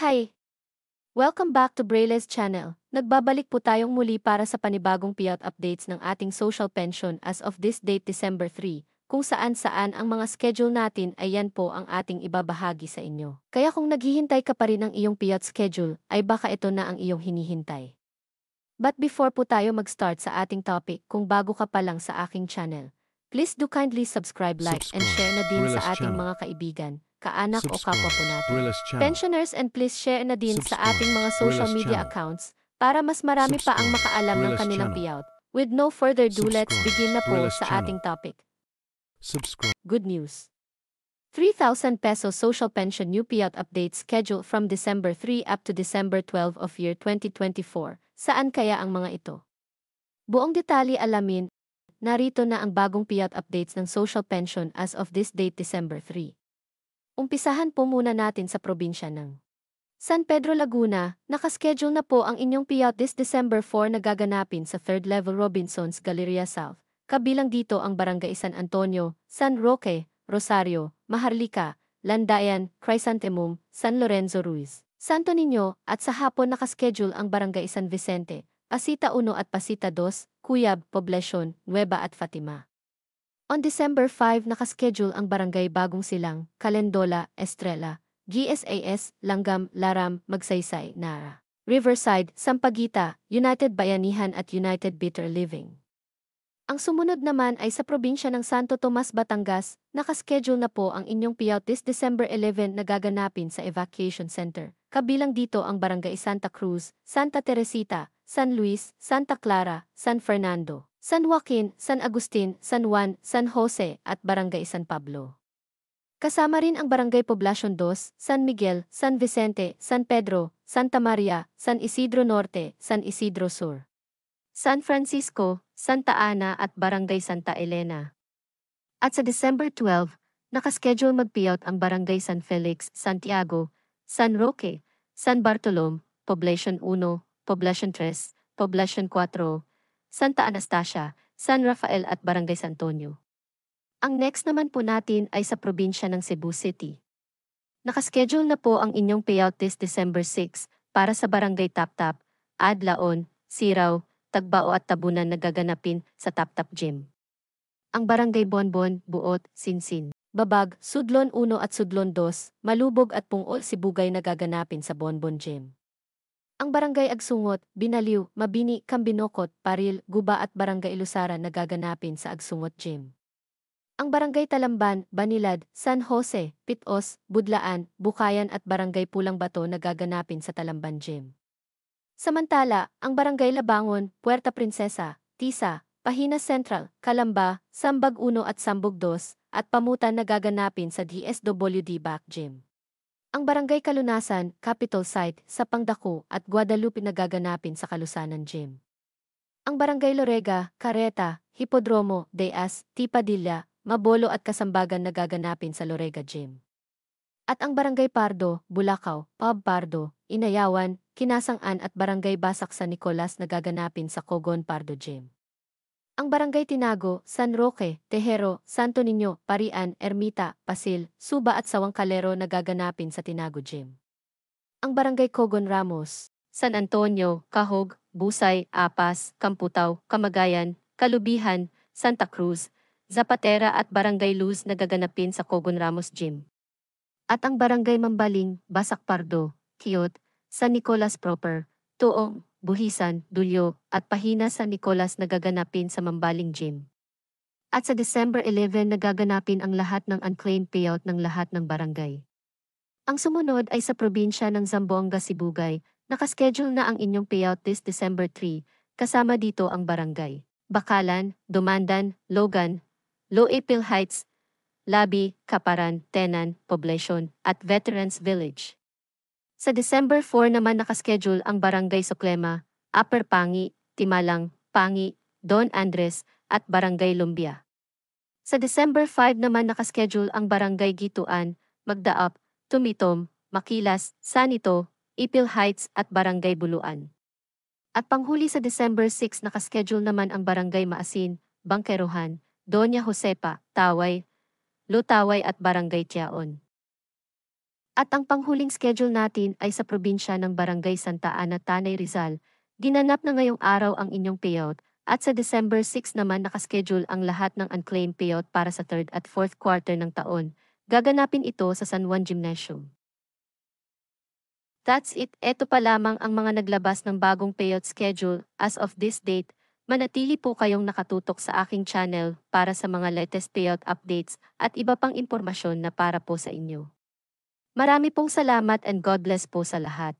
Hi! Welcome back to Brayles Channel. Nagbabalik po tayong muli para sa panibagong payout updates ng ating social pension as of this date December 3, kung saan-saan ang mga schedule natin ay yan po ang ating ibabahagi sa inyo. Kaya kung naghihintay ka pa rin ng iyong payout schedule, ay baka ito na ang iyong hinihintay. But before po tayo mag-start sa ating topic, kung bago ka pa lang sa aking channel, please do kindly subscribe, like, and share na din sa ating mga kaibigan, kaanak o kapwa po natin. Pensioners, and please share na din sa ating mga social media accounts para mas marami pa ang makaalam ng kanilang payout. With no further ado, let's begin na po sa ating topic. Good news. 3,000 peso social pension new payout update schedule from December 3 up to December 12 of year 2024. Saan kaya ang mga ito? Buong detalye alamin, narito na ang bagong payout updates ng social pension as of this date December 3. Umpisahan po muna natin sa probinsya ng San Pedro, Laguna. Nakaschedule na po ang inyong payout this December 4 na gaganapin sa 3rd Level Robinsons Galleria South. Kabilang dito ang Barangay San Antonio, San Roque, Rosario, Maharlika, Landayan, Crisantemum, San Lorenzo Ruiz, Santo Niño, at sa hapon nakaschedule ang Barangay San Vicente, Pasita 1 at Pasita 2, Cuyab, Poblacion, Nueva at Fatima. On December 5 nakaschedule ang Barangay Bagong Silang, Calendola, Estrella, GSAS, Langgam, Laram, Magsaysay, Nara, Riverside, Sampaguita, United Bayanihan at United Bitter Living. Ang sumunod naman ay sa probinsya ng Santo Tomas, Batangas. Nakaschedule na po ang inyong payout this December 11 na gaganapin sa Evacuation Center. Kabilang dito ang Barangay Santa Cruz, Santa Teresita, San Luis, Santa Clara, San Fernando, San Joaquin, San Agustin, San Juan, San Jose at Barangay San Pablo. Kasama rin ang Barangay Poblacion 2, San Miguel, San Vicente, San Pedro, Santa Maria, San Isidro Norte, San Isidro Sur, San Francisco, Santa Ana at Barangay Santa Elena. At sa December 12, nakaschedule mag-payout ang Barangay San Felix, Santiago, San Roque, San Bartolome, Poblacion 1, Poblacion 3, Poblacion 4, Santa Anastasia, San Rafael at Barangay San Antonio. Ang next naman po natin ay sa probinsya ng Cebu City. Nakaschedule na po ang inyong payout this December 6 para sa Barangay Taptap, Adlaon, Siraw, Tagbao at Tabunan na gaganapin sa Taptap Gym. Ang Barangay Bonbon, Buot, Sinsin, Babag, Sudlon 1 at Sudlon 2, Malubog at Pungol, Sibugay na gaganapin sa Bonbon Gym. Ang Barangay Agsungot, Binaliw, Mabini, Kambinokot, Paril, Guba at Barangay Ilusara na gaganapin sa Agsungot Gym. Ang Barangay Talamban, Banilad, San Jose, Pitos, Budlaan, Bukayan at Barangay Pulang Bato na gaganapin sa Talamban Gym. Samantala, ang Barangay Labangon, Puerta Princesa, Tisa, Pahina Central, Calamba, Sambag 1 at Sambog 2, at Pamutan na gaganapin sa DSWD Back Gym. Ang Barangay Kalunasan, Capital Site, sa Pangdako at Guadalupe na gaganapin sa Kalusanan Gym. Ang Barangay Lorega, Careta, Hipodromo, Deas, Tipadilla, Mabolo at Kasambagan na gaganapin sa Lorega Gym. At ang Barangay Pardo, Bulacau, Pub Pardo, Inayawan, Kinasang-an at Barangay Basak San Nicolas na gaganapin sa Cogon Pardo Gym. Ang Barangay Tinago, San Roque, Tejero, Santo Niño, Parian, Ermita, Pasil, Suba at Sawang Calero na gaganapin sa Tinago Gym. Ang Barangay Cogon Ramos, San Antonio, Cahog, Busay, Apas, Kamputaw, Camagayan, Kalubihan, Santa Cruz, Zapatera at Barangay Luz na gaganapin sa Cogon Ramos Gym. At ang Barangay Mambaling, Basak Pardo, Kiot, San Nicolas Proper, Tuong, Buhisan, Dulyo, at Pahina San Nicolas na gaganapin sa Mambaling Gym. At sa December 11 na gaganapin ang lahat ng unclaimed payout ng lahat ng barangay. Ang sumunod ay sa probinsya ng Zamboanga, Sibugay. Nakaschedule na ang inyong payout this December 3, kasama dito ang Barangay Bakalan, Dumandan, Logan, Loapil Heights, Labi, Kaparan, Tenan, Poblacion, at Veterans Village. Sa December 4 naman nakaschedule ang Barangay Suclema, Upper Pangi, Timalang, Pangi, Don Andres, at Barangay Lumbia. Sa December 5 naman nakaschedule ang Barangay Gituan, Magdaap, Tumitom, Makilas, Sanito, Ipil Heights at Barangay Buluan. At panghuli sa December 6 nakaschedule naman ang Barangay Maasin, Bangkerohan, Doña Josepa, Taway, Lutaway at Barangay Tiaon. At ang panghuling schedule natin ay sa probinsya ng Barangay Santa Ana, Tanay Rizal. Ginanap na ngayong araw ang inyong payout. At sa December 6 naman nakaschedule ang lahat ng unclaimed payout para sa 3rd at 4th quarter ng taon. Gaganapin ito sa San Juan Gymnasium. That's it. Eto pa lamang ang mga naglabas ng bagong payout schedule as of this date. Manatili po kayong nakatutok sa aking channel para sa mga latest payout updates at iba pang impormasyon na para po sa inyo. Marami pong salamat and God bless po sa lahat.